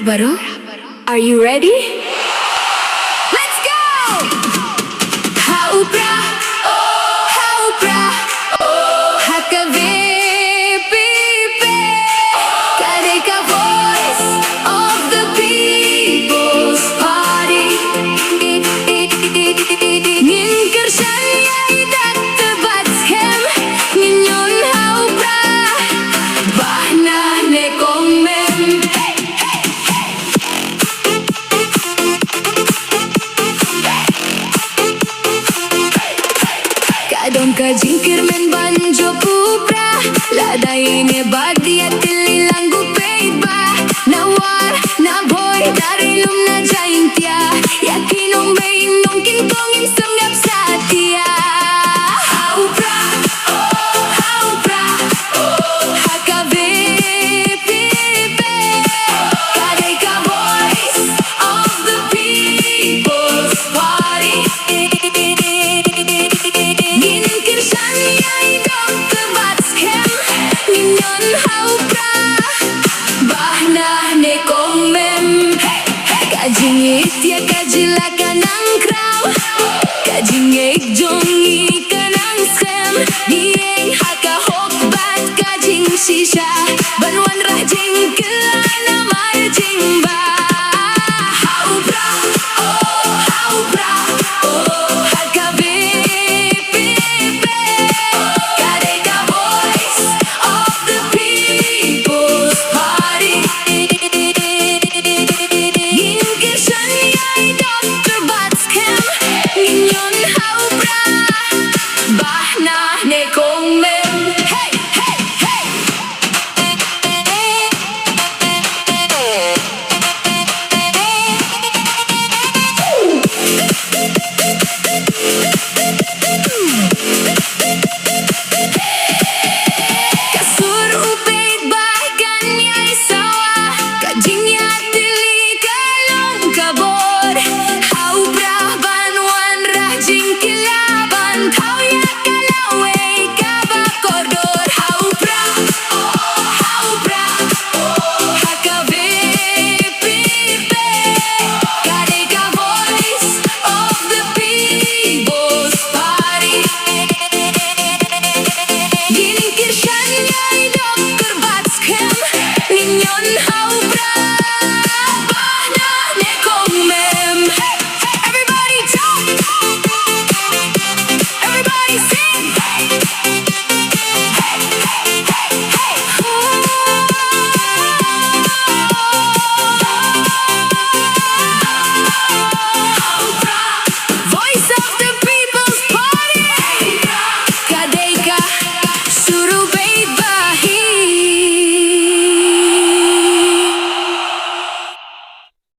baro? Are you ready? Let's go! Prah, Prah, Ka VPP, KTech voice of the people's party. Ngin kershaya idat Batskhem, Ngin Prah, bahna ne komem. Kadong ka jingkir men banjo Prah, ladai ne badi Iatylli langgu peit ba, nawar na boy dari lum na jaintia, yakinong main nong kin